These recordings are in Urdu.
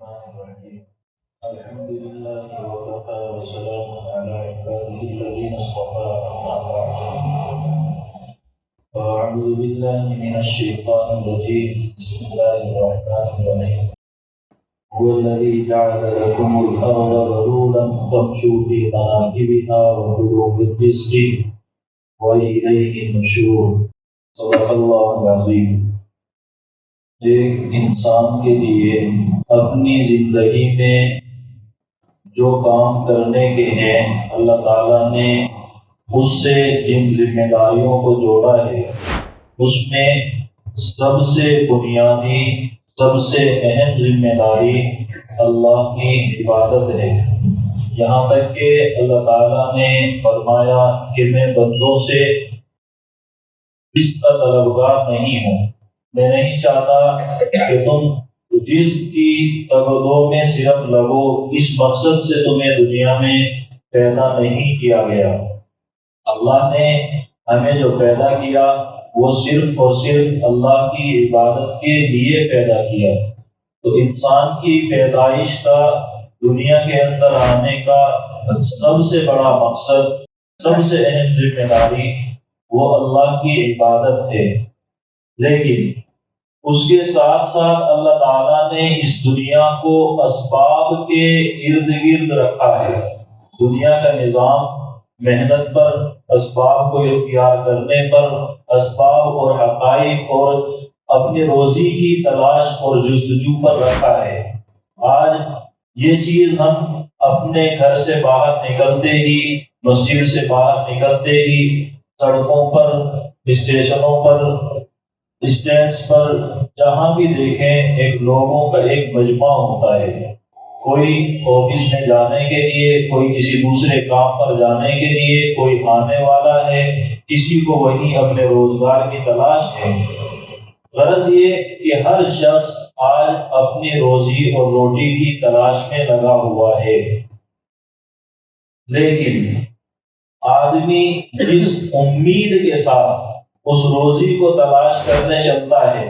الرحمن الرحيم الحمد لله وكفى وسلام على عباده الذين اصطفى أما بعد فأعوذ بالله من الشيطان الرجيم بسم الله الرحمن الرحيم هو الذي جعل لكم الأرض ذلولا فامشوا في مناكبها وكلوا من رزقه وإليه النشور صدق اللہ العظیم۔ ایک انسان کے لیے اپنی زندگی میں جو کام کرنے کے ہیں اللہ تعالیٰ نے اس سے جن ذمہ داریوں کو جوڑا ہے اس میں سب سے بنیادی سب سے اہم ذمہ داری اللہ کی عبادت ہے۔ یہاں تک کہ اللہ تعالیٰ نے فرمایا کہ میں بندوں سے اس کا طلبگار نہیں ہوں، میں نہیں چاہتا کہ تم رزق کی تگدو میں صرف لگو، اس مقصد سے تمہیں دنیا میں پیدا نہیں کیا گیا۔ اللہ نے ہمیں جو پیدا کیا وہ صرف اور صرف اللہ کی عبادت کے لیے پیدا کیا۔ تو انسان کی پیدائش کا دنیا کے اندر آنے کا سب سے بڑا مقصد، سب سے اہم ذمہ داری وہ اللہ کی عبادت ہے۔ لیکن اس کے ساتھ ساتھ اللہ تعالیٰ نے اس دنیا کو اسباب کے ارد گرد رکھا ہے۔ دنیا کا نظام محنت پر، اسباب کو اختیار کرنے پر، اسباب اور حقائق اور اپنی روزی کی تلاش اور جستجو پر رکھا ہے۔ آج یہ چیز ہم اپنے گھر سے باہر نکلتے ہی، مسجد سے باہر نکلتے ہی، سڑکوں پر، اسٹیشنوں پر، اسٹینڈز پر، جہاں بھی دیکھیں ایک لوگوں کا ایک مجمع ہوتا ہے۔ کوئی آفس میں جانے کے لیے، کوئی کسی دوسرے کام پر جانے کے لیے، کوئی آنے والا ہے، کسی کو وہیں اپنے روزگار کی تلاش ہے۔ غرض یہ کہ ہر شخص آج اپنی روزی اور روٹی کی تلاش میں لگا ہوا ہے۔ لیکن آدمی جس امید کے ساتھ اس روزی کو تلاش کرنے چلتا ہے،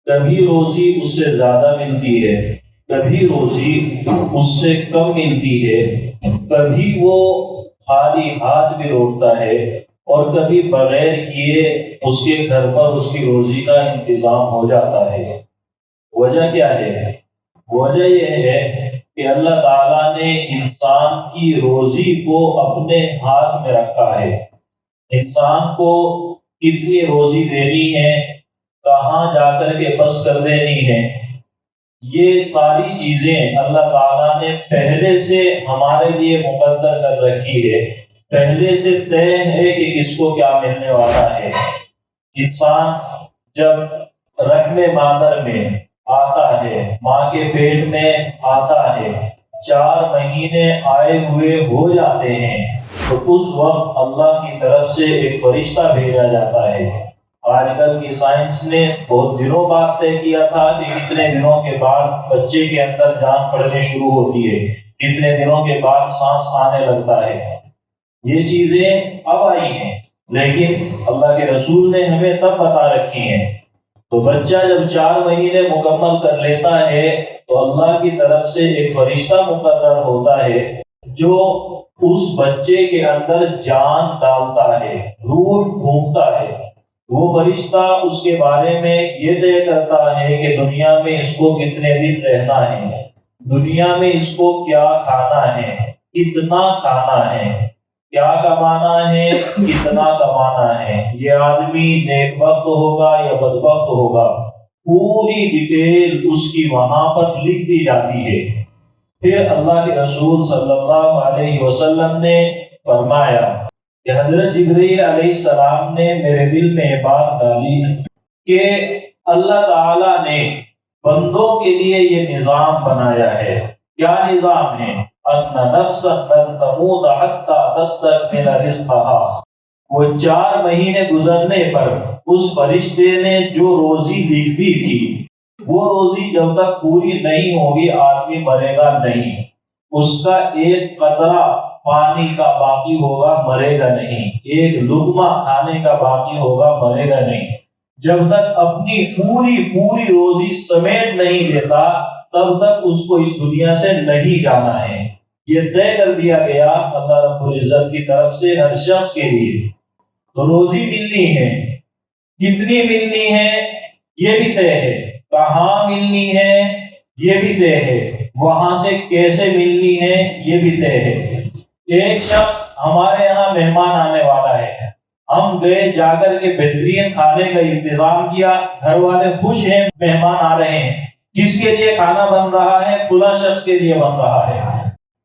کبھی روزی اس سے زیادہ ملتی ہے، کبھی روزی اس سے کم ملتی ہے، کبھی وہ خالی ہاتھ بھی لوٹتا ہے اور کبھی بغیر کیے اس کے گھر پر اس کی روزی کا انتظام ہو جاتا ہے۔ وجہ کیا ہے؟ وجہ یہ ہے کہ اللہ تعالیٰ نے انسان کی روزی کو اپنے ہاتھ میں رکھا ہے۔ انسان کو کتنی روزی دینی ہے، کہاں جا کر کے بس کر دینی ہے، یہ ساری چیزیں اللہ تعالیٰ نے پہلے سے ہمارے لیے مقدر کر رکھی ہے۔ پہلے سے طے ہے کہ کس کو کیا ملنے والا ہے۔ انسان جب رحم مادر میں آتا ہے، ماں کے پیٹ میں آتا ہے، 4 مہینے آئے ہوئے ہو جاتے ہیں، تو اس وقت اللہ کی طرف سے ایک فرشتہ بھیجا جاتا ہے۔ آج کل کی سائنس نے بہت دنوں بعد طے کیا تھا کہ کتنے دنوں کے بعد بچے کے اندر جان پڑنے شروع ہوتی ہے، کتنے دنوں کے بعد سانس آنے لگتا ہے۔ یہ چیزیں اب آئی ہیں، لیکن اللہ کے رسول نے ہمیں تب بتا رکھی ہیں۔ تو بچہ جب 4 مہینے مکمل کر لیتا ہے تو اللہ کی طرف سے ایک فرشتہ مقرر ہوتا ہے جو اس بچے کے اندر جان ڈالتا ہے، روح پھونکتا ہے۔ وہ فرشتہ اس کے بارے میں یہ طے کرتا ہے کہ دنیا میں اس کو کتنے دن رہنا ہے، دنیا میں اس کو کیا کھانا ہے، کتنا کھانا ہے، کیا کمانا ہے، کتنا کمانا ہے، یہ آدمی نیک بخت ہوگا یا بدبخت ہوگا، پوری ڈیٹیل اس کی وہاں پر لکھ دی جاتی ہے۔ پھر اللہ کے رسول صلی اللہ علیہ وسلم نے فرمایا کہ حضرت جبرائیل علیہ السلام نے میرے دل میں یہ بات ڈالی کہ اللہ تعالیٰ نے بندوں کے لیے یہ نظام بنایا ہے۔ کیا نظام ہے؟ ان نفسا لن تموت حتی تستکمل رزقها۔ وہ 4 مہینے گزرنے پر اس فرشتے نے جو روزی لکھ دی تھی، وہ روزی جب تک پوری نہیں ہوگی آدمی مرے گا نہیں۔ اس کا ایک قطرہ پانی کا باقی ہوگا، مرے گا نہیں۔ ایک لقمہ کھانے کا باقی ہوگا، مرے گا نہیں۔ جب تک اپنی پوری روزی سمیٹ نہیں لیتا تب تک اس کو اس دنیا سے نہیں جانا ہے۔ یہ طے کر دیا گیا اللہ رب العزت کی طرف سے ہر شخص کے لیے۔ تو روزی ملنی ہے، کتنی ملنی ہے یہ بھی طے ہے، کہاں ملنی ہے یہ بھی طے ہے، وہاں سے کیسے ملنی ہے یہ بھی طے ہے۔ ایک شخص ہمارے یہاں مہمان آنے والا ہے، ہم گئے، جا کر کے بہترین کھانے کا انتظام کیا، گھر والے خوش ہیں، مہمان آ رہے ہیں، جس کے لیے کھانا بن رہا ہے فلاں شخص کے لیے بن رہا ہے۔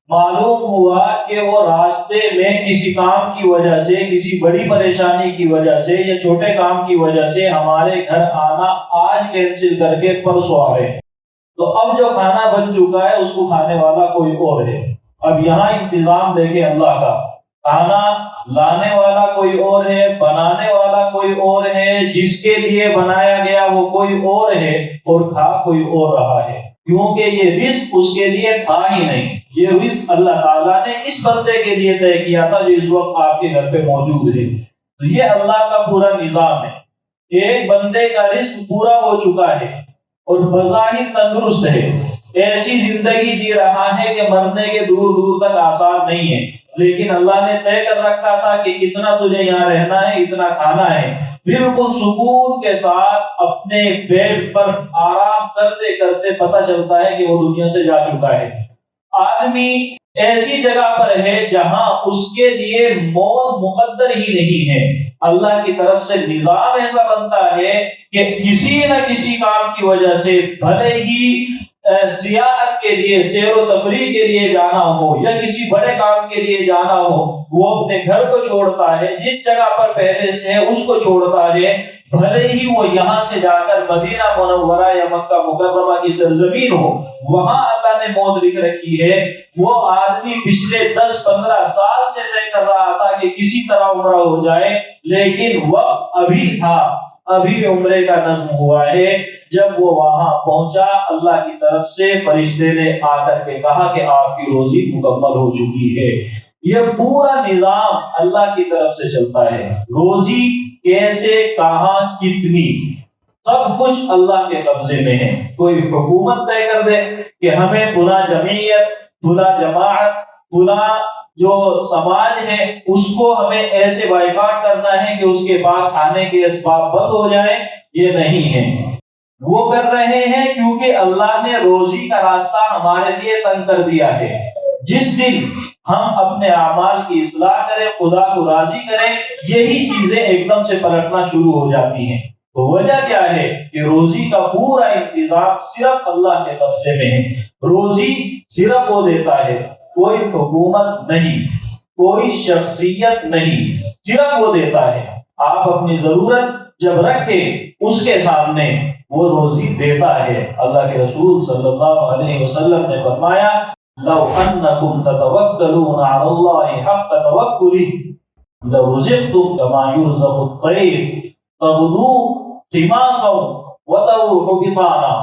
معلوم ہوا کہ وہ راستے میں کسی کام کی وجہ سے، کسی بڑی پریشانی کی وجہ سے یا چھوٹے کام کی وجہ سے ہمارے گھر آنا آج کینسل کر کے پرسوں آ رہے ہیں۔ تو اب جو کھانا بن چکا ہے اس کو کھانے والا کوئی اور ہے۔ اب یہاں انتظام دیکھیں اللہ کا، کھانا لانے والا کوئی اور ہے، بنانے والا کوئی اور ہے، جس کے لیے بنایا گیا وہ کوئی اور ہے اور کھا کوئی اور رہا ہے، کیونکہ یہ رزق اس کے لیے تھا ہی نہیں۔ یہ رزق اللہ تعالیٰ نے اس بندے کے لیے طے کیا تھا جو اس وقت آپ کے گھر پہ موجود ہے۔ تو یہ اللہ کا پورا نظام ہے۔ ایک بندے کا رزق پورا ہو چکا ہے اور بظاہر تندرست ہے، ایسی زندگی جی رہا ہے کہ مرنے کے دور دور تک آثار نہیں ہے، لیکن اللہ نے طے کر رکھا تھا کہ اتنا تجھے یہاں رہنا ہے، اتنا کھانا ہے، بالکل سکون کے ساتھ اپنے بیڈ پر آرام کرتے کرتے پتہ چلتا ہے کہ وہ دنیا سے جا چکا ہے۔ آدمی ایسی جگہ پر ہے جہاں اس کے لیے موت مقدر ہی نہیں ہے، اللہ کی طرف سے نظام ایسا بنتا ہے کہ کسی نہ کسی کام کی وجہ سے، بھلے ہی سیاحت کے لیے، سیر و تفریح کے لیے جانا ہو یا کسی بڑے کام کے لیے جانا ہو، وہ اپنے گھر کو چھوڑتا ہے، جس جگہ پر پہلے سے ہے اس کو چھوڑتا ہے، بھلے ہی وہ یہاں سے جا کر مدینہ منورہ یا مکہ مکرمہ کی سرزمین ہو، وہاں اللہ نے موت لکھ رکھی ہے۔ وہ آدمی پچھلے 10-15 سال سے طے کر رہا تھا کہ کسی طرح عمرہ ہو جائے، لیکن وقت ابھی تھا، ابھی عمرے کا نظم ہوا ہے۔ جب وہ وہاں پہنچا، اللہ کی طرف سے فرشتے نے آ کر کے کہا کہ آپ کی روزی مکمل ہو چکی ہے۔ یہ پورا نظام اللہ کی طرف سے چلتا ہے، روزی کیسے، کہاں، کتنی، سب کچھ اللہ کے قبضے میں ہے۔ کوئی حکومت طے کر دے کہ ہمیں فلاں جمعیت، فلاں جماعت، فلاں جو سماج ہے اس کو ہمیں ایسے بائیکاٹ کرنا ہے کہ اس کے پاس کھانے کے اسباب بند ہو جائیں، یہ نہیں ہے۔ وہ کر رہے ہیں کیونکہ اللہ نے روزی کا راستہ ہمارے لیے تنگ کر دیا ہے۔ جس دن ہم اپنے اعمال کی اصلاح کریں، خدا کو راضی کریں، یہی چیزیں ایک دم سے پلٹنا شروع ہو جاتی ہیں۔ تو وجہ کیا ہے کہ روزی کا پورا انتظام صرف اللہ کے قبضے میں ہے۔ روزی صرف وہ دیتا ہے، کوئی حکومت نہیں، کوئی شخصیت نہیں، صرف وہ دیتا ہے۔ آپ اپنی ضرورت جب رکھیں اس کے سامنے، وہ روزی دیتا ہے۔ اللہ کے رسول صلی اللہ علیہ وسلم نے فرمایا، لو انکم تتوکلون علی اللہ حق توکلہ لرزقتم کما یرزق الطیر تغدو خماصا وتروح بطانا۔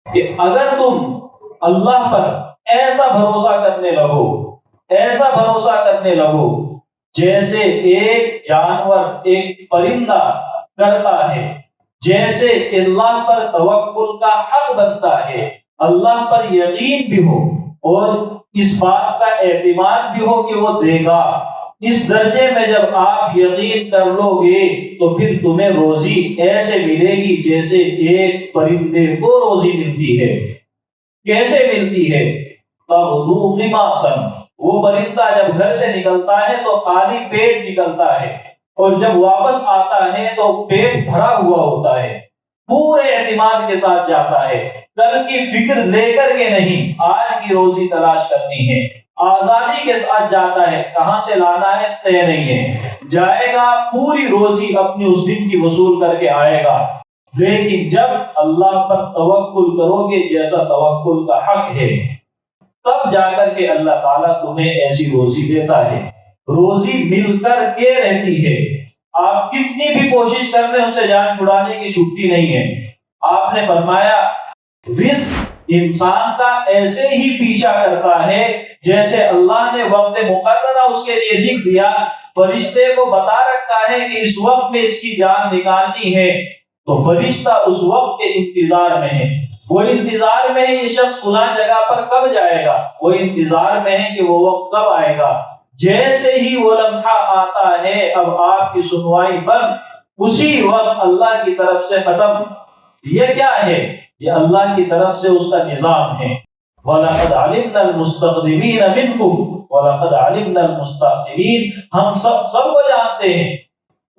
کہ اگر تم اللہ پر ایسا بھروسہ کرنے لگو، ایسا بھروسہ کرنے لگو جیسے ایک جانور، ایک پرندہ کرتا ہے، جیسے اللہ پر توکل کا حق بنتا ہے، اللہ پر یقین بھی ہو اور اس بات کا اعتماد بھی ہو کہ وہ دے گا، اس درجے میں جب آپ یقین کر لو گے تو پھر تمہیں روزی ایسے ملے گی جیسے ایک پرندے کو روزی ملتی ہے۔ کیسے ملتی ہے؟ تغدو خماصا، وہ پرندہ جب گھر سے نکلتا ہے تو خالی پیٹ نکلتا ہے، اور جب واپس آتا ہے تو پیٹ بھرا ہوا ہوتا ہے، پورے اعتماد کے ساتھ جاتا ہے، کل کی فکر لے کر کے نہیں، آج کی روزی تلاش کرنی ہے، آزادی کے ساتھ جاتا ہے، کہاں سے لانا ہے طے نہیں ہے، جائے گا پوری روزی اپنی اس دن کی وصول کر کے آئے گا۔ لیکن جب اللہ پر توکل کرو گے جیسا توکل کا حق ہے، تب جا کر کے اللہ تعالیٰ تمہیں ایسی روزی دیتا ہے۔ روزی مل کر کے رہتی ہے، آپ کتنی بھی کوشش کر رہے ہیں اس سے جان چھڑانے کی چھٹی نہیں ہے۔ آپ نے فرمایا رزق انسان کا ایسے ہی پیچھا کرتا ہے جیسے اللہ نے وقت مقررہ اس کے لیے لکھ دیا، فرشتے کو بتا رکھا ہے کہ اس وقت میں اس کی جان نکالنی ہے، تو فرشتہ اس وقت کے انتظار میں ہے۔ وہ انتظار میں ہے یہ شخص فلاں جگہ پر کب جائے گا، وہ انتظار میں ہے کہ وہ وقت کب آئے گا۔ جیسے ہی وہ لمحہ آتا ہے اب آپ کی سنوائی بند، اسی وقت اللہ کی طرف سے ختم۔ یہ کیا ہے؟ یہ اللہ کی طرف سے اس کا نظام ہے۔ وَلَقَدْ عَلِمْنَا الْمُسْتَقْدِمِينَ مِنْكُمْ وَلَقَدْ عَلِمْنَا الْمُسْتَأْخِرِينَ، ہم سب کو جانتے ہیں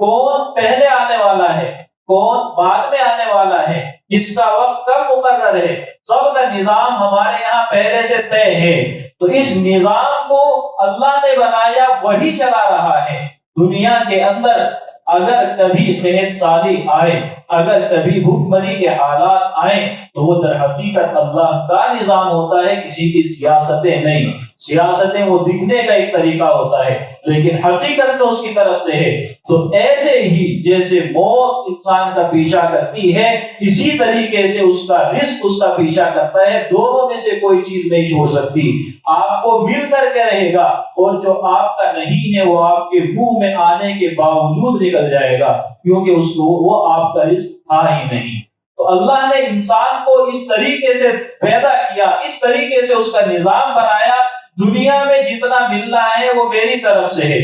کون پہلے آنے والا ہے، کون بعد میں آنے والا ہے، جس کا وقت کب مقرر ہے، سب کا نظام ہمارے یہاں پہلے سے طے ہے۔ تو اس نظام کو اللہ نے بنایا، وہی چلا رہا ہے۔ دنیا کے اندر اگر کبھی قحط سالی آئے، اگر کبھی بھوکمری کے حالات آئیں، تو وہ در حقیقت اللہ کا نظام ہوتا ہے، کسی کی سیاستیں نہیں۔ سیاستیں وہ دکھنے کا ایک طریقہ ہوتا ہے، لیکن حقیقت تو اس کی طرف سے ہے۔ تو ایسے ہی جیسے موت انسان کا پیچھا کرتی ہے، اسی طریقے سے اس کا رزق اس کا پیچھا کرتا ہے۔ دونوں میں سے کوئی چیز نہیں چھوڑ سکتی، آپ کو مل کر کے رہے گا، اور جو آپ کا نہیں ہے وہ آپ کے منہ میں آنے کے باوجود نکل جائے گا، کیونکہ اس کو وہ آپ کا رزق تھا ہی نہیں۔ تو اللہ نے انسان کو اس طریقے سے پیدا کیا، اس طریقے سے اس کا نظام بنایا، دنیا میں جتنا ملنا ہے وہ میری طرف سے ہے،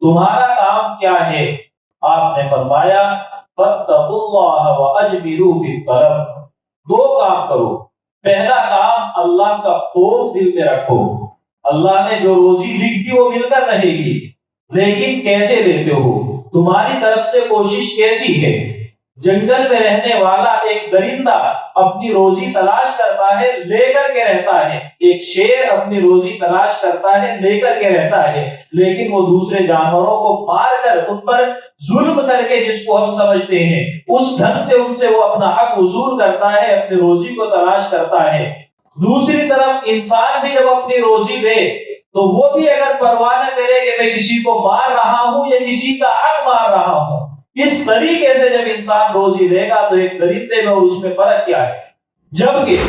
تمہارا کام کیا ہے؟ آپ نے فرمایا فَاتَّقُوا اللَّهَ وَأَجْمِلُوا فِي الطَّلَبِ، دو کام کرو۔ پہلا کام اللہ کا خوف دل میں رکھو، اللہ نے جو روزی لکھ دی وہ مل کر رہے گی، لیکن کیسے لیتے ہو، تمہاری طرف سے کوشش کیسی ہے؟ جنگل میں رہنے والا ایک درندہ اپنی روزی تلاش کرتا ہے، لے کر کے رہتا ہے، ایک شیر اپنی روزی تلاش کرتا ہے، لے کر کے رہتا ہے، لیکن وہ دوسرے جانوروں کو مار کر ان پر ظلم کر کے، جس کو ہم سمجھتے ہیں اس ڈھنگ سے ان سے وہ اپنا حق وصول کرتا ہے، اپنی روزی کو تلاش کرتا ہے۔ دوسری طرف انسان بھی جب اپنی روزی لے تو وہ بھی اگر پرواہ نہ کرے کہ میں کسی کو مار رہا ہوں یا کسی کا حق مار رہا ہوں، اس طریقے سے جب انسان روزی لے گا تو ایک درندے میں اور اس میں فرق کیا ہے؟ جبکہ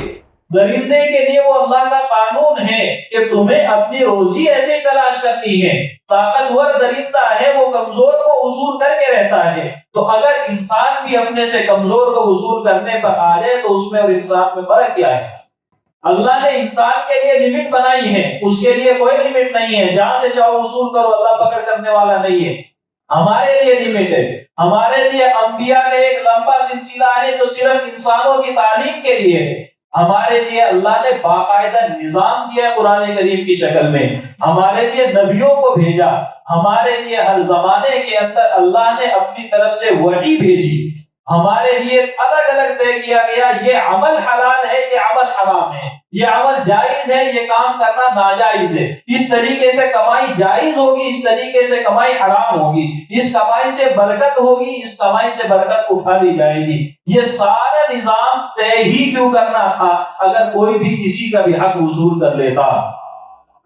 درندے کے لیے وہ اللہ کا قانون ہے کہ تمہیں اپنی روزی ایسے تلاش کرنی ہے، طاقتور درندہ ہے وہ کمزور کو وصول کر کے رہتا ہے، تو اگر انسان بھی اپنے سے کمزور کو وصول کرنے پر آ جائے تو اس میں اور انسان میں فرق کیا ہے؟ اللہ نے انسان کے لیے لمٹ بنائی ہے، اس کے لیے کوئی لمٹ نہیں ہے، جہاں سے چاہو وصول کرو، اللہ پکڑ کرنے والا نہیں ہے۔ ہمارے لیے لمٹ ہے، ہمارے لیے انبیاء کا ایک لمبا سلسلہ ہے جو صرف انسانوں کی تعلیم کے لیے ہے۔ ہمارے لیے اللہ نے باقاعدہ نظام دیا قرآن کریم کی شکل میں، ہمارے لیے نبیوں کو بھیجا، ہمارے لیے ہر زمانے کے اندر اللہ نے اپنی طرف سے وحی بھیجی، ہمارے لیے الگ الگ طے کیا گیا، یہ عمل حلال ہے، یہ عمل حرام ہے، یہ عمل جائز ہے، یہ کام کرنا ناجائز ہے، اس طریقے سے کمائی جائز ہوگی، اس طریقے سے کمائی حرام ہوگی، اس کمائی سے برکت ہوگی، اس کمائی سے برکت اٹھا لی جائے گی۔ یہ سارا نظام طے ہی کیوں کرنا تھا اگر کوئی بھی کسی کا بھی حق وصول کر لیتا؟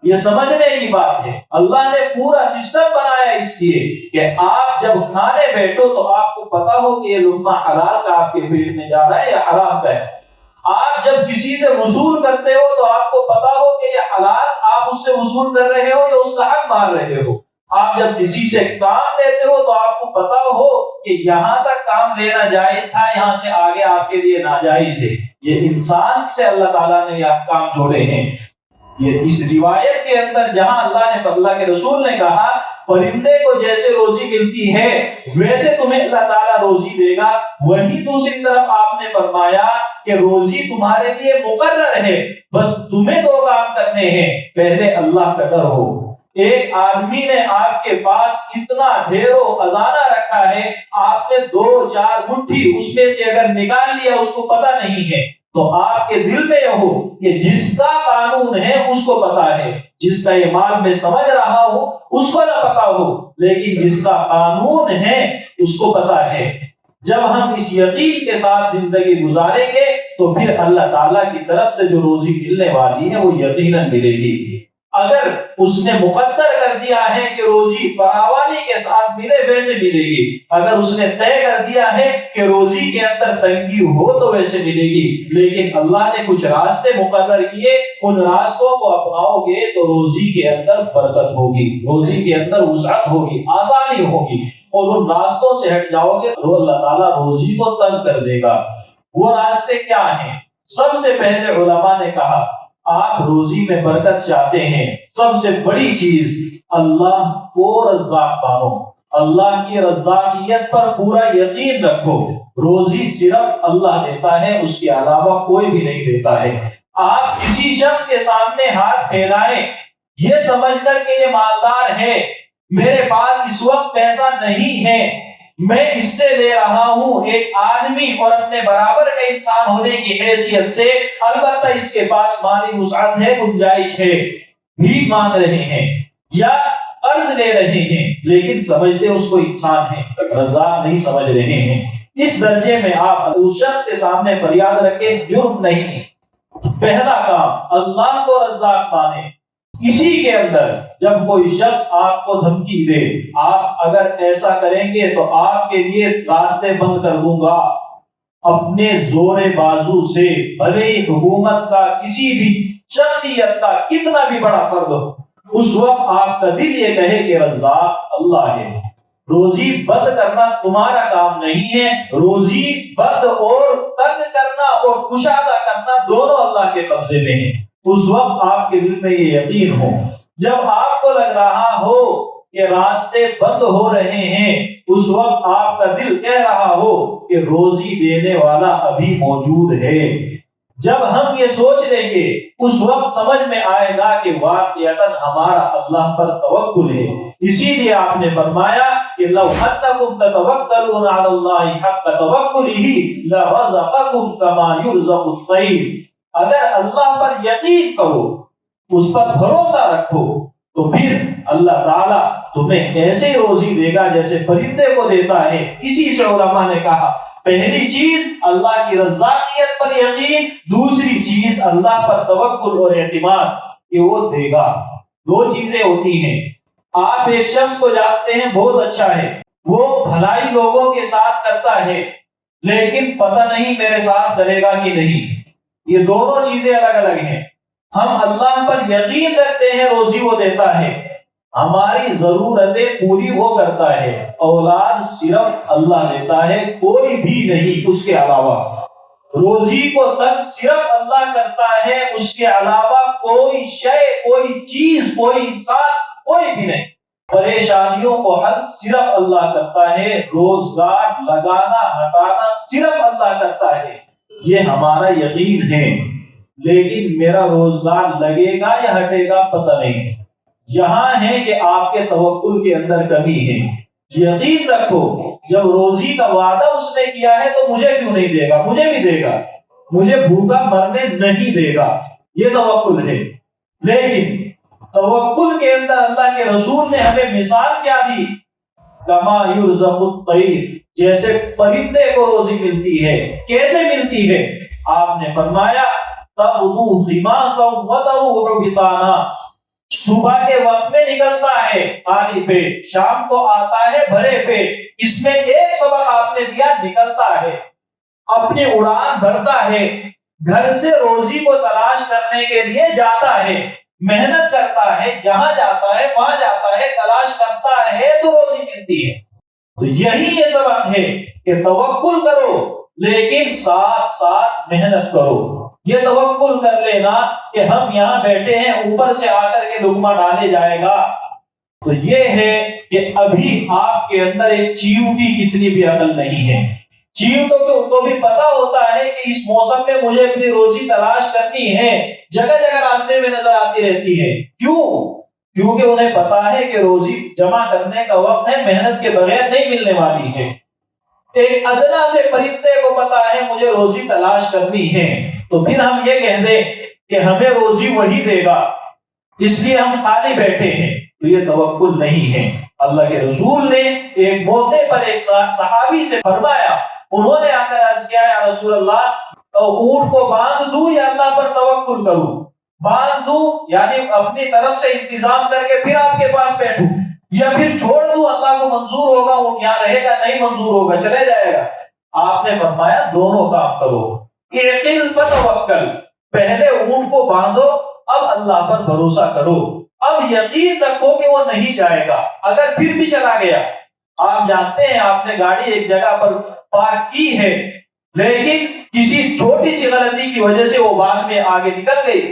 یہ سمجھنے کی بات ہے۔ اللہ نے پورا سسٹم بنایا اس لیے کہ آپ جب کھانے بیٹھو تو آپ کو پتا ہو کہ یہ لقمہ حلال کا آپ کے پیٹ میں جا رہا ہے یا حرام کا ہے۔ آپ جب کسی سے وصول کرتے ہو تو آپ کو پتا ہو کہ یہ حلال آپ اس سے وصول کر رہے ہو یا اس کا حق مار رہے ہو۔ آپ جب کسی سے کام لیتے ہو تو آپ کو پتا ہو کہ یہاں تک کام لینا جائز تھا، یہاں سے آگے آپ کے لیے ناجائز ہے۔ یہ انسان سے اللہ تعالیٰ نے یہ احکام جوڑے ہیں۔ یہ اس روایت کے اندر جہاں اللہ کے رسول نے کہا پرندے کو جیسے روزی ملتی ہے ویسے تمہیں اللہ تعالیٰ روزی دے گا، وہی دوسری طرف آپ نے فرمایا کہ روزی تمہارے لیے مقرر ہے، بس تمہیں دو کام کرنے ہیں۔ پہلے اللہ کا ڈر ہو۔ ایک آدمی نے آپ کے پاس اتنا ڈھیر و خزانہ رکھا ہے، آپ نے 2-4 مٹھی اس میں سے اگر نکال لیا اس کو پتہ نہیں ہے، تو آپ کے دل میں یہ ہو کہ جس کا قانون ہے اس کو پتا ہے، جس کا یہ مال میں سمجھ رہا ہوں اس کو نہ پتا ہو، لیکن جس کا قانون ہے اس کو پتا ہے۔ جب ہم اس یقین کے ساتھ زندگی گزاریں گے تو پھر اللہ تعالیٰ کی طرف سے جو روزی ملنے والی ہے وہ یقیناً ملے گی۔ اگر اس نے مقدر کر دیا ہے کہ روزی فراوانی کے ساتھ ملے ویسے ملے گی، اگر اس نے طے کر دیا ہے کہ روزی کے اندر تنگی ہو تو ویسے ملے گی، لیکن اللہ نے کچھ راستے مقرر کیے، ان راستوں کو اپناؤ گے تو روزی کے اندر برکت ہوگی، روزی کے اندر وسعت ہوگی، آسانی ہوگی، اور ان راستوں سے ہٹ جاؤ گے تو اللہ تعالیٰ روزی کو تنگ کر دے گا۔ وہ راستے کیا ہیں؟ سب سے پہلے علماء نے کہا آپ روزی میں برکت چاہتے ہیں، سب سے بڑی چیز اللہ کو رزاق مانو، اللہ کی رزاقیت پر پورا یقین رکھو۔ روزی صرف اللہ دیتا ہے، اس کے علاوہ کوئی بھی نہیں دیتا ہے۔ آپ کسی شخص کے سامنے ہاتھ پھیلائیں یہ سمجھ کر کہ یہ مالدار ہے، میرے پاس اس وقت پیسہ نہیں ہے، میں اس سے لے رہا ہوں، ایک آدمی اور اپنے برابر کا انسان ہونے کی حیثیت سے البتہ اس کے پاس مالی وسعت ہے، گنجائش ہے، بھیک مانگ رہے ہیں یا قرض لے رہے ہیں، لیکن سمجھتے اس کو انسان ہے، رزاق نہیں سمجھ رہے ہیں، اس درجے میں آپ اس شخص کے سامنے فریاد رکھیں، جرم نہیں۔ پہلا کام اللہ کو رزاق مانے۔ اسی کے اندر جب کوئی شخص آپ کو دھمکی دے آپ اگر ایسا کریں گے تو آپ کے لیے راستے بند کر دوں گا، اپنے زور بازو سے بھلے ہی حکومت کا کسی بھی شخصیت کا کتنا بھی بڑا فرد ہو، اس وقت آپ کا دل یہ کہے کہ رزاق اللہ ہے، روزی بند کرنا تمہارا کام نہیں ہے، روزی بند اور تنگ کرنا اور کشادہ کرنا دونوں اللہ کے قبضے میں ہیں۔ اس وقت آپ کے دل میں یہ یقین ہو، جب آپ کو لگ رہا ہو کہ راستے بند ہو رہے ہیں، اس وقت آپ کا دل کہہ رہا ہو کہ روزی دینے والا ابھی موجود ہے۔ جب ہم یہ سوچ لیں گے اس وقت سمجھ میں آئے گا کہ واقعتاً ہمارا اللہ پر توکل ہے۔ اسی لیے آپ نے فرمایا کہ لو انکم تتوکلون علی اللہ حق توکلہ لرزقکم کما یرزق الطیر، اگر اللہ پر یقین کرو، اس پر بھروسہ رکھو، تو پھر اللہ تعالیٰ تمہیں ایسے روزی دے گا جیسے پرندے کو دیتا ہے۔ اسی سے علماء نے کہا پہلی چیز اللہ کی رزاقیت پر یقین، دوسری چیز اللہ پر توکل اور اعتماد کہ وہ دے گا۔ دو چیزیں ہوتی ہیں، آپ ایک شخص کو جانتے ہیں بہت اچھا ہے، وہ بھلائی لوگوں کے ساتھ کرتا ہے، لیکن پتہ نہیں میرے ساتھ کرے گا کہ نہیں، یہ دونوں چیزیں الگ الگ ہیں۔ ہم اللہ پر یقین رکھتے ہیں روزی وہ دیتا ہے، ہماری ضرورتیں پوری وہ کرتا ہے، اولاد صرف اللہ دیتا ہے، کوئی بھی نہیں اس کے علاوہ، روزی کو تک صرف اللہ کرتا ہے، اس کے علاوہ کوئی شے، کوئی چیز، کوئی انسان، کوئی بھی نہیں۔ پریشانیوں کو حل صرف اللہ کرتا ہے، روزگار لگانا ہٹانا صرف اللہ کرتا ہے، یہ ہمارا یقین ہے۔ لیکن میرا روزگار لگے گا یا ہٹے گا پتہ نہیں، یہاں ہے کہ آپ کے توکل کے اندر کمی ہے۔ یقین رکھو جب روزی کا وعدہ اس نے کیا ہے تو مجھے کیوں نہیں دے گا، مجھے بھی دے گا، مجھے بھوکا مرنے نہیں دے گا، یہ توکل ہے۔ لیکن توکل کے اندر اللہ کے رسول نے ہمیں مثال کیا دی، کما یرزق الطیر، جیسے پرندے کو روزی ملتی ہے۔ کیسے ملتی ہے؟ آپ نے فرمایا تغدو خماسا وتروح بطانا، صبح کے وقت میں نکلتا ہے خالی پیٹ، شام کو آتا ہے بھرے پیٹ۔ اس میں ایک سبق آپ نے دیا، نکلتا ہے، اپنی اڑان بھرتا ہے، گھر سے روزی کو تلاش کرنے کے لیے جاتا ہے، محنت کرتا ہے، جہاں جاتا ہے وہاں جاتا ہے، تلاش کرتا ہے تو روزی ملتی ہے۔ تو یہی یہ سبق ہے کہ توکل کرو لیکن ساتھ ساتھ محنت کرو۔ یہ توکل کر لینا کہ ہم یہاں بیٹھے ہیں اوپر سے آ کر کے لقمہ ڈالے جائے گا، تو یہ ہے کہ ابھی آپ کے اندر ایک چیونٹی کتنی بھی عقل نہیں ہے۔ چیونٹوں کو بھی پتا ہوتا ہے کہ اس موسم میں مجھے اپنی روزی تلاش کرنی ہے، جگہ جگہ راستے میں نظر آتی رہتی ہے۔ کیوں؟ کیونکہ انہیں پتا ہے کہ روزی جمع کرنے کا وقت ہے، محنت کے بغیر نہیں ملنے والی ہے۔ ایک ادنا سے پرندے کو پتا ہے مجھے روزی تلاش کرنی ہے، تو پھر ہم یہ کہہ دیں کہ ہمیں روزی وہی دے گا اس لیے ہم خالی بیٹھے ہیں، تو یہ توکل نہیں ہے۔ اللہ کے رسول نے ایک موقع پر ایک صحابی سے فرمایا، انہوں نے آ کر عرض کیا یا رسول اللہ اونٹ کو باندھ دوں یا اللہ پر توکل کروں؟ باندھ دوں یعنی اپنی طرف سے انتظام کر کے پھر آپ کے پاس بیٹھوں، یا پھر چھوڑ دوں اللہ کو منظور ہوگا اونٹ یہاں رہے گا، نہیں منظور ہوگا چلے جائے گا؟ آپ نے فرمایا دونوں کام کرو، اعقل فتوکل، پہلے اونٹ کو باندھو اب اللہ پر بھروسہ کرو، اب یقین رکھو کہ وہ نہیں جائے گا، اگر پھر بھی چلا گیا۔ آپ جانتے ہیں آپ نے گاڑی ایک جگہ پر پارک کی ہے لیکن کسی چھوٹی سی غلطی کی وجہ سے وہ بعد میں آگے نکل گئی.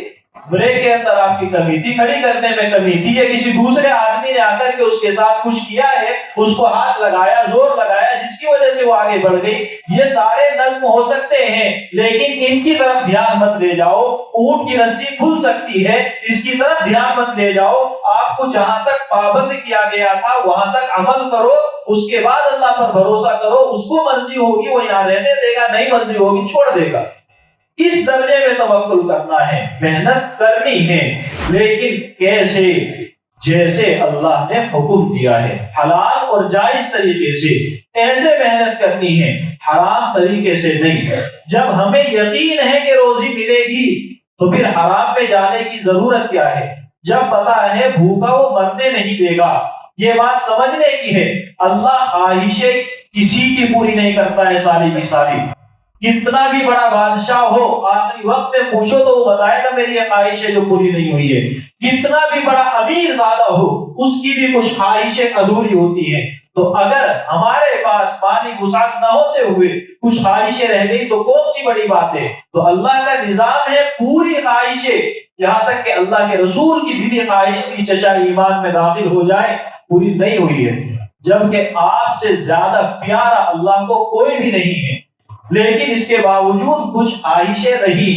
بریک کے اندر آپ کی کمی تھی، کھڑی کرنے میں کمی تھی، یا کسی دوسرے آدمی نے آ کر کے اس کے ساتھ کچھ کیا ہے، اس کو ہاتھ لگایا، زور لگایا، جس کی وجہ سے وہ آگے بڑھ گئی. یہ سارے نظم ہو سکتے ہیں، لیکن ان کی طرف دھیان مت لے جاؤ. اونٹ کی رسی کھل سکتی ہے، اس کی طرف دھیان مت لے جاؤ. آپ کو جہاں تک پابند کیا گیا تھا وہاں تک عمل کرو، اس کے بعد اللہ پر بھروسہ کرو. اس کو مرضی ہوگی وہ یہاں رہنے دے گا، نہیں مرضی ہوگی چھوڑ دے گا. اس درجے میں توکل کرنا ہے، محنت کرنی ہے، لیکن کیسے؟ جیسے اللہ نے حکم دیا ہے، حلال اور جائز طریقے سے. ایسے محنت کرنی ہے، حرام طریقے سے نہیں. جب ہمیں یقین ہے کہ روزی ملے گی تو پھر حرام پہ جانے کی ضرورت کیا ہے؟ جب پتا ہے بھوکا وہ مرنے نہیں دے گا. یہ بات سمجھنے کی ہے. اللہ خواہشیں کسی کی پوری نہیں کرتا ہے ساری کی ساری. کتنا بھی بڑا بادشاہ ہو، آخری وقت میں پوچھو تو وہ بتائے گا میری یہ خواہش ہے جو پوری نہیں ہوئی ہے. کتنا بھی بڑا امیر زادہ ہو، اس کی بھی کچھ خواہشیں ادھوری ہوتی ہیں. تو اگر ہمارے پاس مالی وسعت نہ ہوتے ہوئے کچھ خواہشیں رہ گئی تو کون سی بڑی بات ہے؟ تو اللہ کا نظام ہے پوری خواہشیں، یہاں تک کہ اللہ کے رسول کی بھی خواہش کی چچا ایمان میں داخل ہو جائے، پوری نہیں ہوئی ہے. جبکہ آپ سے زیادہ پیارا اللہ کو کوئی بھی نہیں ہے، لیکن اس کے باوجود کچھ خواہشیں رہی.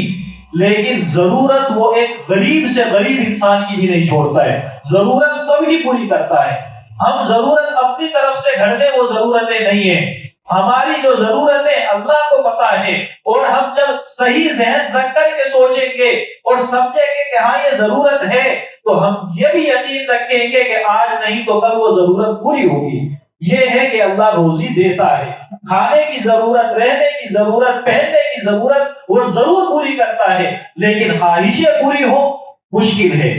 لیکن ضرورت وہ ایک غریب سے غریب انسان کی بھی نہیں چھوڑتا ہے، ضرورت سب کی پوری کرتا ہے. ہم ضرورت اپنی طرف سے گھڑ لیں وہ ضرورتیں نہیں ہیں. ہماری جو ضرورتیں اللہ کو پتا ہے، اور ہم جب صحیح ذہن رکھ کر کے سوچیں گے اور سمجھیں گے کہ ہاں یہ ضرورت ہے، تو ہم یہ بھی یقین رکھیں گے کہ آج نہیں تو کل وہ ضرورت پوری ہوگی. یہ ہے کہ اللہ روزی دیتا ہے. کھانے کی ضرورت، رہنے کی ضرورت، پہننے کی ضرورت وہ ضرور پوری کرتا ہے، لیکن خواہشیں پوری ہو مشکل ہے.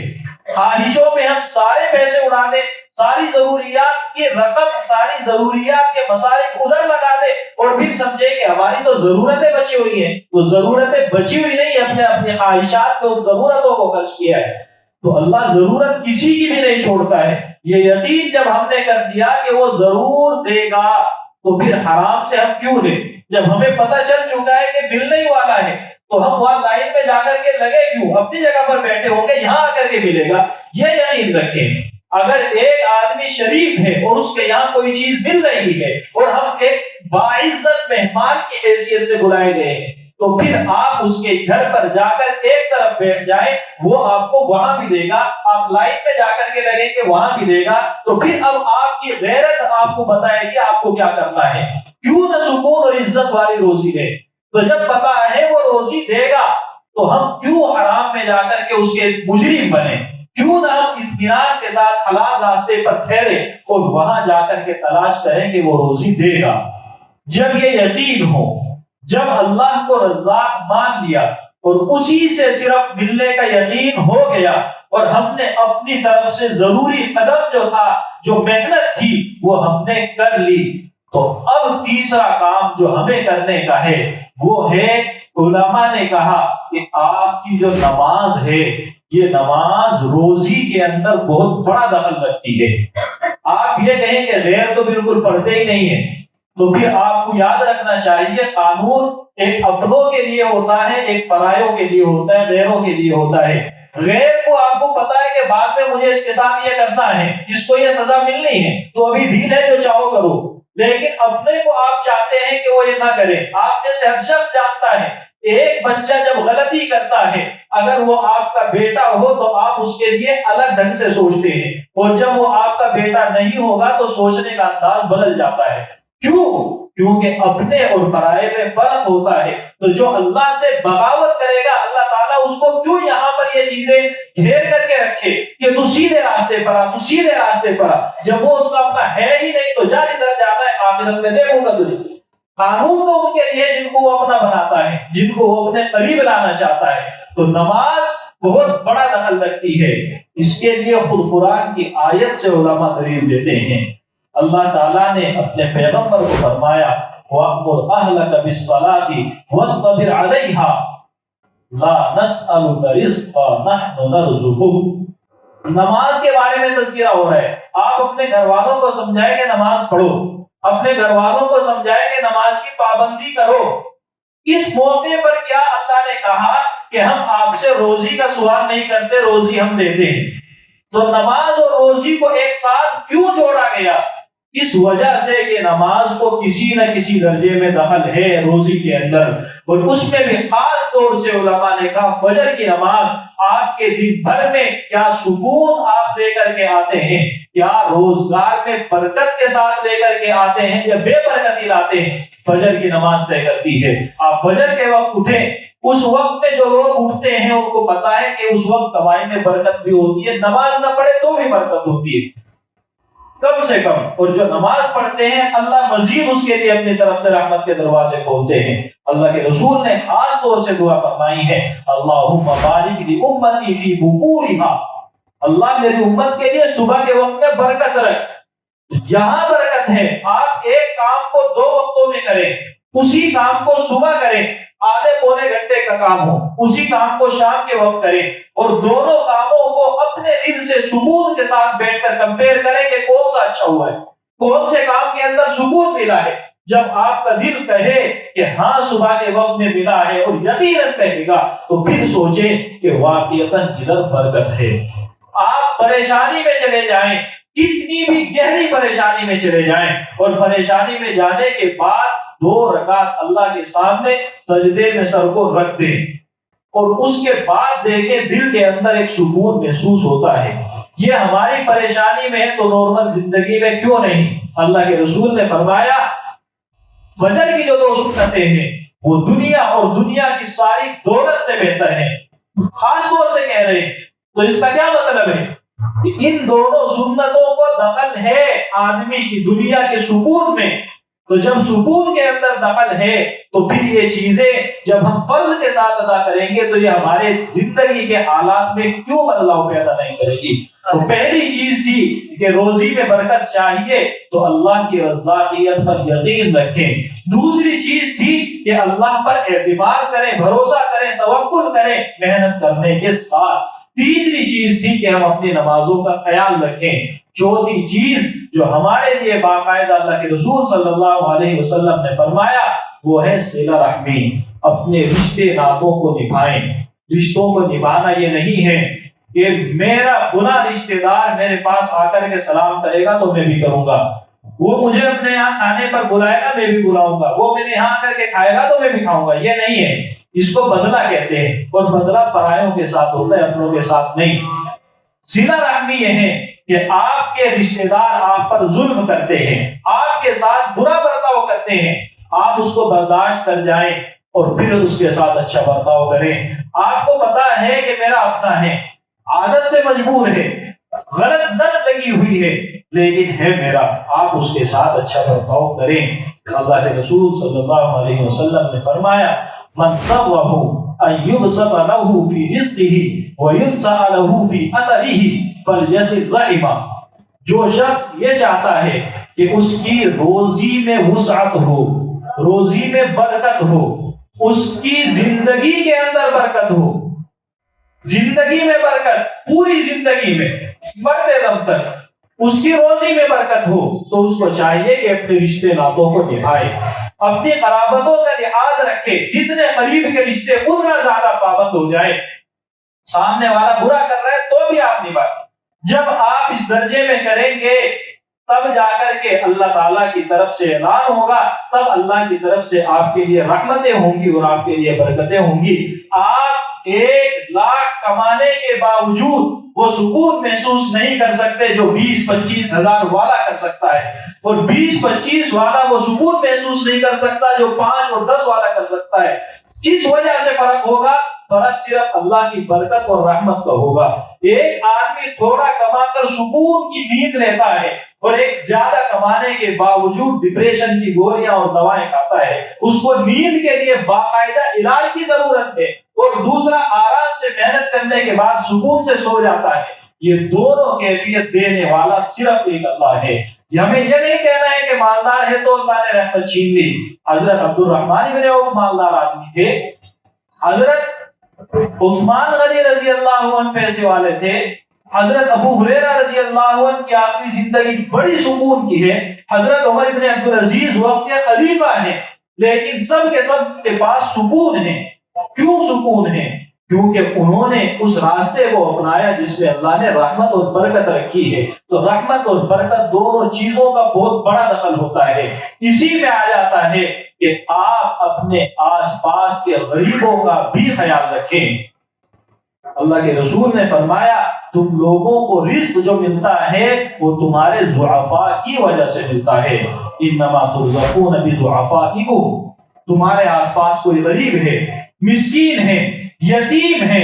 خواہشوں میں ہم سارے پیسے اڑا دیں، ساری ضروریات کی رقم، ساری ضروریات کے مصارف ادھر لگا دے اور پھر سمجھے کہ ہماری تو ضرورتیں بچی ہوئی ہیں. تو ضرورتیں بچی ہوئی نہیں، اپنے اپنے خواہشات کو، ضرورتوں کو خرچ کیا ہے. تو اللہ ضرورت کسی کی بھی نہیں چھوڑتا ہے. یہ یقین جب ہم نے کر دیا کہ وہ ضرور دے گا تو پھر حرام سے ہم کیوں لیں؟ جب ہمیں پتہ چل چکا ہے کہ ملنے ہی والا ہے تو ہم وہاں لائن میں جا کر کے لگے کیوں؟ اپنی جگہ پر بیٹھے ہوں گے، یہاں آ کر کے ملے گا. یہ یقین رکھیں. اگر ایک آدمی شریف ہے اور اس کے یہاں کوئی چیز مل رہی ہے اور ہم ایک باعزت مہمان کی حیثیت سے بلائے گئے ہیں، تو پھر آپ اس کے گھر پر جا کر ایک طرف بیٹھ جائیں، وہ آپ کو وہاں بھی دے گا. آپ لائن میں جا کر کے لگیں کہ وہاں بھی دے گا. تو پھر اب آپ کی غیرت آپ کو بتائے گی آپ کو کیا کرنا ہے. کیوں نہ سکون اور عزت والی روزی دے؟ تو جب پتا ہے وہ روزی دے گا تو ہم کیوں حرام میں جا کر کے اس کے مجرم بنے؟ کیوں نہ ہم اطمینان کے ساتھ حلال راستے پر ٹھہرے اور وہاں جا کر کے تلاش کریں کہ وہ روزی دے گا. جب یہ یقین ہو، جب اللہ کو رزاق مان لیا اور اسی سے صرف ملنے کا یقین ہو گیا اور ہم نے اپنی طرف سے ضروری قدم جو تھا، جو محنت تھی، وہ ہم نے کر لی، تو اب تیسرا کام جو ہمیں کرنے کا ہے وہ ہے، علماء نے کہا کہ آپ کی جو نماز ہے، یہ نماز روزی کے اندر بہت بڑا دخل رکھتی ہے. آپ یہ کہیں کہ غیر تو بالکل پڑھتے ہی نہیں ہیں، تو پھر آپ کو یاد رکھنا چاہیے قانون ایک اپنوں کے لیے ہوتا ہے، ایک پرایوں کے لیے ہوتا ہے، غیروں کے لیے ہوتا ہے. غیر کو آپ کو پتا ہے کہ بعد میں مجھے اس کے ساتھ یہ کرنا ہے، اس کو یہ سزا ملنی ہے، تو ابھی ڈھیل ہے، جو چاہو کرو. لیکن اپنے کو آپ چاہتے ہیں کہ وہ یہ نہ کرے. آپ میں سے ہر شخص جانتا ہے ایک بچہ جب غلطی کرتا ہے، اگر وہ آپ کا بیٹا ہو تو آپ اس کے لیے الگ ڈھنگ سے سوچتے ہیں، اور جب وہ آپ کا بیٹا نہیں ہوگا تو سوچنے کا انداز بدل جاتا ہے. کیوں؟ کیونکہ اپنے اور پرائے میں فرق ہوتا ہے. تو جو اللہ سے بغاوت کرے گا، اللہ تعالیٰ اس کو کیوں یہاں پر یہ چیزیں گھیر کر کے رکھے کہ تو سیدھے راستے پر آ، تو سیدھے راستے پر آ. جب وہ اس کا اپنا ہے ہی نہیں تو جا ادھر جانا ہے، آخرت میں دیکھوں گا تجھے. قانون تو ان کے لیے جن کو وہ اپنا بناتا ہے، جن کو وہ اپنے قریب لانا چاہتا ہے. تو نماز بہت بڑا دخل رکھتی ہے. اس کے لیے خود قرآن کی آیت سے علماء دلیل دیتے ہیں. اللہ تعالیٰ نے اپنے پیغمبر کو فرمایا وَأْمُرْ أَهْلَكَ بِالصَّلَاةِ وَاصْطَبِرْ عَلَيْهَا لَا نَسْأَلُكَ رِزْقًا نَحْنُ نَرْزُقُكَ. نماز کے بارے میں تذکرہ ہو رہا ہے. آپ اپنے گھر والوں کو سمجھائیں کہ نماز پڑھو، اپنے گھر والوں کو سمجھائیں کہ نماز کی پابندی کرو. اس موقع پر کیا اللہ نے کہا کہ ہم آپ سے روزی کا سوال نہیں کرتے، روزی ہم دیتے ہیں؟ تو نماز اور روزی کو ایک ساتھ کیوں جوڑا گیا؟ اس وجہ سے کہ نماز کو کسی نہ کسی درجے میں دخل ہے روزی کے اندر، اور اس میں بھی خاص طور سے علماء نے کہا فجر کی نماز آپ کے دن بھر میں کیا سکون آپ لے کر کے آتے ہیں، کیا روزگار میں برکت کے ساتھ لے کر کے آتے ہیں یا بے برکتی لاتے ہیں، فجر کی نماز طے کرتی ہے۔ آپ فجر کے وقت اٹھیں، اس وقت میں جو لوگ اٹھتے ہیں ان کو پتا ہے کہ اس وقت کمائی میں برکت بھی ہوتی ہے، نماز نہ پڑھے تو بھی برکت ہوتی ہے کم سے کم، اور جو نماز پڑھتے ہیں اللہ مزید اس کے لیے اپنی طرف سے رحمت کے دروازے کھولتے ہیں۔ اللہ کے رسول نے خاص طور سے دعا فرمائی ہے، اللہم بارک لامتی فی بکورہا، اللہ میری امت کے لیے صبح کے وقت میں برکت رکھ۔ جہاں برکت ہے آپ ایک کام کو 2 وقتوں میں کریں، اسی کام کو صبح کریں، آدھے پونے گھنٹے کا کام ہو، اسی کام کو شام کے وقت کریں، اور دونوں کاموں کو اپنے دل سے سکون کے ساتھ بیٹھ کر کمپیئر کریں کہ کون سا اچھا ہوا ہے، کون سے کام کے اندر سکون ملا ہے۔ جب آپ کا دل کہے کہ ہاں صبح کے وقت میں ملا ہے اور یقیناً کہے گا، تو پھر سوچیں کہ واقعتاً ادھر برکت ہے۔ آپ پریشانی میں چلے جائیں، کتنی بھی گہری پریشانی میں چلے جائیں، اور پریشانی میں جانے کے بعد 2 رکعت اللہ کے سامنے سجدے میں سر کو رکھ دیں، اور اس کے بعد دیکھیں دل کے اندر ایک سکون محسوس ہوتا ہے۔ یہ ہماری پریشانی میں ہے تو نارمل زندگی میں کیوں نہیں؟ اللہ کے رسول نے فرمایا فجر کی جو 2 سنتیں ہیں وہ دنیا اور دنیا کی ساری دولت سے بہتر ہیں۔ خاص طور سے کہہ رہے ہیں، تو اس کا کیا مطلب ہے کہ ان دونوں سنتوں کو دخل ہے آدمی کی دنیا کے سکون میں، تو جب سکون کے اندر دخل ہے تو پھر یہ چیزیں جب ہم فرض کے ساتھ ادا کریں گے تو یہ ہمارے زندگی کے حالات میں کیوں بدلاؤ پیدا نہیں کرے گی۔ تو پہلی چیز تھی کہ روزی میں برکت چاہیے تو اللہ کی رضاقیت پر یقین رکھیں۔ دوسری چیز تھی کہ اللہ پر اعتماد کریں، بھروسہ کریں، توکل کریں محنت کرنے کے ساتھ۔ تیسری چیز تھی کہ ہم اپنی نمازوں کا خیال رکھیں۔ چوتھی چیز جو ہمارے لیے باقاعدہ اللہ کے رسول صلی اللہ علیہ وسلم نے فرمایا وہ ہے صلہ رحمی، اپنے رشتے ناتوں کو نبھائیں۔ رشتوں کو نبھانا یہ نہیں ہے کہ میرا فلاں رشتہ دار میرے پاس آ کر کے سلام کرے گا تو میں بھی کروں گا، وہ مجھے اپنے یہاں کھانے پر بلائے گا میں بھی بلاؤں گا، وہ میرے یہاں آ کر کے کھائے گا تو میں بھی کھاؤں گا، یہ نہیں ہے۔ اس کو بدلہ کہتے ہیں، اور بدلہ پرایوں کے ساتھ ہوتا ہے، اپنوں کے ساتھ نہیں۔ صلہ رحمی یہ ہے کہ آپ کے رشتہ دار آپ پر ظلم کرتے ہیں، آپ کے ساتھ برا برتاؤ کرتے ہیں، آپ اس کو برداشت کر جائیں اور پھر اس کے ساتھ اچھا برتاؤ کریں۔ آپ کو پتا ہے کہ میرا اپنا ہے، عادت سے مجبور ہے، غلط نت لگی ہوئی ہے، لیکن ہے میرا، آپ اس کے ساتھ اچھا برتاؤ کریں۔ اللہ کے رسول صلی اللہ علیہ وسلم نے فرمایا من سره ان يبسط له في رزقه وينسأ له في اثره فليصل رحمه، جو شخص یہ چاہتا ہے کہ اس کی روزی میں وسعت ہو، روزی میں برکت ہو، اس کی زندگی کے اندر برکت ہو، زندگی میں برکت، پوری زندگی میں مرتے دم تک اس کی روزی میں برکت ہو، تو اس کو چاہیے کہ اپنے رشتے ناتوں کو نبھائے، اپنی قرابتوں کا لحاظ رکھے، جتنے قریب کے رشتے اتنا زیادہ پابند ہو جائے۔ سامنے والا برا کر رہا ہے تو بھی آپ نبھائیں۔ جب آپ اس درجے میں کریں گے تب جا کر کے اللہ تعالیٰ کی طرف سے اعلان ہوگا، تب اللہ کی طرف سے آپ کے لیے رحمتیں ہوں گی اور آپ کے لیے برکتیں ہوں گی۔ آپ 1 لاکھ کمانے کے باوجود وہ سکون محسوس نہیں کر سکتے جو 20-25 ہزار والا کر سکتا ہے، اور 20-25 والا وہ سکون محسوس نہیں کر سکتا جو 5 اور 10 والا کر سکتا ہے۔ کس وجہ سے فرق ہوگا؟ فرق صرف اللہ کی برکت اور رحمت کا ہوگا۔ ایک آدمی تھوڑا کما کر سکون کی نیند لیتا ہے، اور ایک زیادہ کمانے کے باوجود ڈپریشن کی گولیاں اور دوائیں کھاتا ہے، اس کو نیند کے لیے باقاعدہ علاج کی ضرورت ہے، اور دوسرا آرام سے محنت کرنے کے بعد سکون سے سو جاتا ہے۔ یہ دونوں کیفیت دینے والا صرف ایک اللہ ہے۔ ہمیں یہ نہیں کہنا ہے کہ مالدار ہے تو اللہ نے رحمت چھین لی۔ حضرت عبد الرحمن بن عوف مالدار آدمی تھے، حضرت عثمان غنی رضی اللہ عنہ پیسے والے تھے، حضرت ابو ہریرہ رضی اللہ عنہ کی آخری زندگی بڑی سکون کی ہے، حضرت عمر بن عبدالعزیز وقت کے خلیفہ ہیں، لیکن سب کے سب کے پاس سکون ہے۔ کیوں سکون ہے؟ کیونکہ انہوں نے اس راستے کو اپنایا جس میں اللہ نے رحمت اور برکت رکھی ہے۔ تو رحمت اور برکت دونوں چیزوں کا بہت بڑا دخل ہوتا ہے۔ اسی میں آ جاتا ہے کہ آپ اپنے آس پاس کے غریبوں کا بھی خیال رکھیں۔ اللہ کے رسول نے فرمایا تم لوگوں کو رزق جو ملتا ہے وہ تمہارے ضعفاء کی وجہ سے ملتا ہے۔ انما ترزقون بضعفائکم، تمہارے آس پاس کوئی غریب ہے، مسکین ہے، یتیم ہے،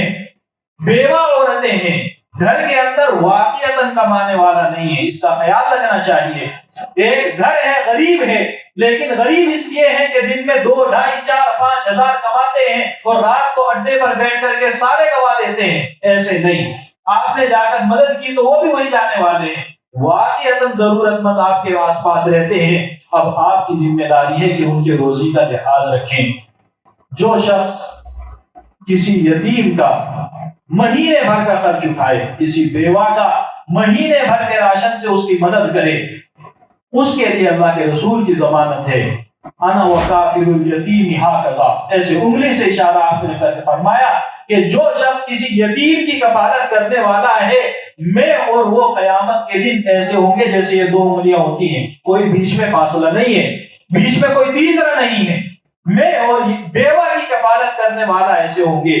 بیوہ عورتیں ہیں، گھر کے اندر واقعتاً کمانے والا نہیں ہے، اس کا خیال رکھنا چاہیے۔ ایک گھر ہے غریب ہے، لیکن غریب اس لیے ہے کہ دن میں 2، 2.5، 4، 5 ہزار کماتے ہیں اور رات کو اڈے پر بیٹھ کر کے سارے گوا دیتے ہیں۔ ایسے نہیں، آپ نے جا کر مدد کی تو وہ بھی وہی جانے والے ہیں۔ واقعتاً ضرورت مند آپ کے آس پاس رہتے ہیں، اب آپ کی ذمہ داری ہے کہ ان کے روزی کا لحاظ رکھیں۔ جو شخص کسی یتیم کا مہینے بھر کا خرچ اٹھائے، کسی بیوہ کا مہینے بھر کے راشن سے اس کی مدد کرے، اس کے لیے اللہ کے رسول کی ضمانت ہے۔ انا وکافر الیتیم ہاکذا، ایسے انگلی سے اشارہ آپ نے کر کے فرمایا کہ جو شخص کسی یتیم کی کفالت کرنے والا ہے، میں اور وہ قیامت کے دن ایسے ہوں گے جیسے یہ 2 انگلیاں ہوتی ہیں، کوئی بیچ میں فاصلہ نہیں ہے، بیچ میں کوئی تیسرا نہیں ہے۔ میں اور بیوہ کی کفالت کرنے والا ایسے ہوں گے۔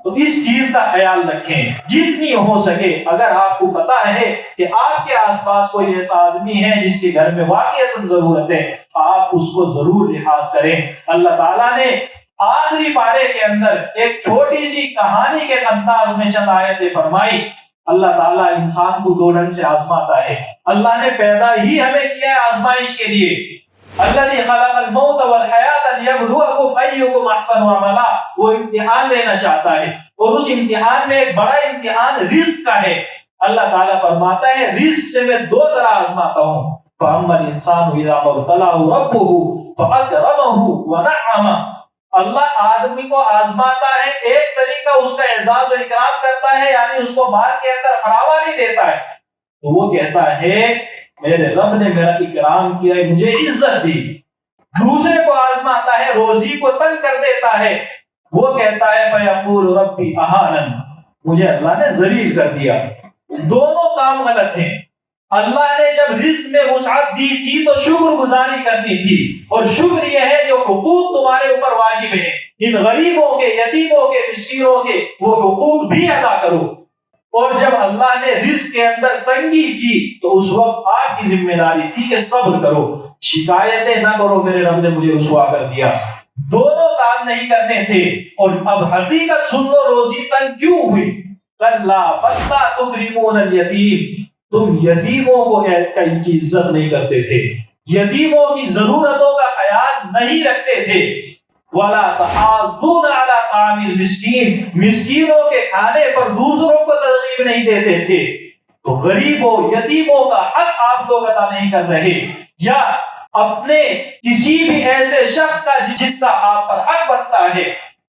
تو اس چیز کا خیال رکھیں جتنی ہو سکے۔ اگر آپ کو پتا ہے کہ آپ کے آس پاس کوئی ایسا آدمی ہے جس کے گھر میں واقعتاً ضرورت ہے، آپ اس کو ضرور لحاظ کریں۔ اللہ تعالیٰ نے آخری پارے کے اندر ایک چھوٹی سی کہانی کے انداز میں چند آیتیں فرمائی۔ اللہ تعالیٰ انسان کو 2 ڈھنگ سے آزماتا ہے۔ اللہ نے پیدا ہی ہمیں کیا ہے آزمائش کے لیے۔ الذی خلق الموت والحیات لیبلوکم ایکم احسن عملا، وہ امتحان لینا چاہتا ہے، اور اس امتحان میں ایک بڑا امتحان رزق کا ہے۔ اللہ تعالیٰ فرماتا ہے رزق سے میں 2 طرح آزماتا ہوں۔ فَأَمَّا الْإِنسَانُ إِذَا مَا ابْتَلَاهُ رَبُّهُ فَأَكْرَمَهُ وَنَعَّمَهُ، اللہ آدمی کو آزماتا ہے، ایک طریقہ اس کا اعزاز و اکرام کرتا ہے، یعنی اس کو مال کے اندر فراوانی دیتا ہے، تو وہ کہتا ہے میرے رب نے میرا اکرام کیا ہے، مجھے عزت دی۔ دوسرے کو آزماتا ہے، روزی کو تنگ کر دیتا ہے، وہ کہتا ہے فَيَقُولُ رَبِّ أَهَانَنِ، مجھے اللہ نے ذلیل کر دیا۔ دونوں کام غلط ہیں۔ اللہ نے جب رزق میں وسعت دی تھی تو شکر گزاری کرنی تھی، اور شکر یہ ہے جو حقوق تمہارے اوپر واجب ہیں، ان غریبوں کے، یتیموں کے، مسکینوں کے، وہ حقوق بھی ادا کرو۔ اور جب اللہ نے رزق کے اندر تنگی کی تو اس وقت آپ کی ذمہ داری تھی کہ صبر کرو، شکایتیں نہ کرو میرے رب نے مجھے رسوا کر دیا۔ دونوں کام نہیں کرنے تھے۔ اور اب حقیقت سن لو روزی تنگ کیوں ہوئی۔ کلا بل لا تکرمون الیتیم، تم یتیموں کو کی عزت نہیں کرتے تھے، یتیموں کی ضرورتوں کا خیال نہیں رکھتے تھے۔ وَلَا تَحَاضُّونَ عَلَىٰ طَعَامِ الْمِسْكِينِ، مسکینوں کے کھانے پر دوسروں کو ترغیب نہیں دیتے تھے۔ تو غریبوں، یتیموں کا حق آپ لوگ ادا نہیں کر رہے، یا اپنے کسی بھی ایسے شخص کا جس کا آپ پر حق بنتا ہے۔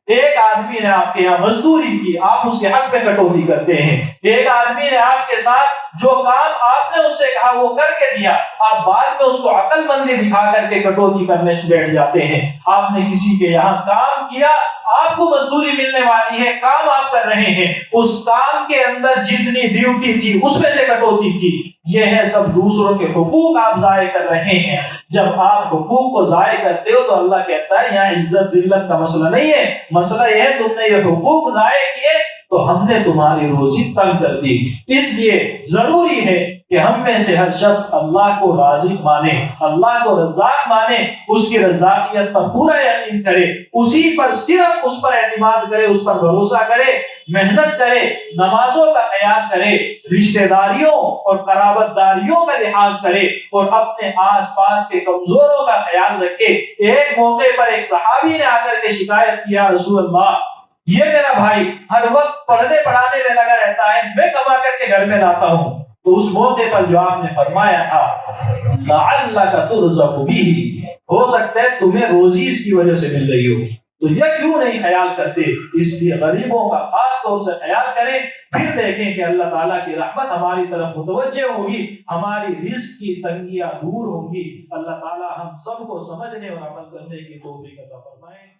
ایک آدمی نے آپ کے یہاں مزدوری کی، آپ اس کے حق میں کٹوتی کرتے ہیں۔ ایک آدمی نے آپ کے ساتھ جو کام آپ نے اس سے کہا وہ کر کے دیا، آپ بعد میں اس کو عقل مندی دکھا کر کے کٹوتی کرنے سے بیٹھ جاتے ہیں۔ آپ نے کسی کے یہاں کام کیا، آپ کو مزدوری ملنے والی ہے، کام آپ کر رہے ہیں، اس کام کے اندر جتنی ڈیوٹی تھی اس میں سے کٹوتی کی، یہ ہے سب دوسروں کے حقوق آپ ضائع کر رہے ہیں۔ جب آپ حقوق کو ضائع کرتے ہو تو اللہ کہتا ہے یہاں عزت ذلت کا مسئلہ نہیں ہے، مسئلہ یہ ہے تم نے یہ حقوق ضائع کیے تو ہم نے تمہاری روزی تنگ کر دی۔ اس لیے ضروری ہے کہ ہم میں سے ہر شخص اللہ کو رازق مانے، اللہ کو رزاق مانے، اس کی رزاقیت پر پورا یقین کرے، اسی پر صرف اس پر اعتماد کرے، اس پر بھروسہ کرے، محنت کرے، نمازوں کا خیال کرے، رشتہ داریوں اور قرابت داریوں کا لحاظ کرے، اور اپنے آس پاس کے کمزوروں کا خیال رکھے۔ ایک موقع پر ایک صحابی نے آ کر کے شکایت کیا، رسول اللہ یہ میرا بھائی ہر وقت پڑھنے پڑھانے میں لگا رہتا ہے، میں کما کر کے گھر میں لاتا ہوں۔ تو اس موقع پر جو آپ نے فرمایا تھا لعلک ترزق بہ، ہو سکتا ہے تمہیں روزی اس کی وجہ سے مل رہی ہو، تو یہ کیوں نہیں خیال کرتے؟ اس لیے غریبوں کا خاص طور سے خیال کریں، پھر دیکھیں کہ اللہ تعالیٰ کی رحمت ہماری طرف متوجہ ہوگی، ہماری رزق کی تنگیاں دور ہوں گی۔ اللہ تعالیٰ ہم سب کو سمجھنے اور عمل کرنے کی توفیق عطا فرمائے۔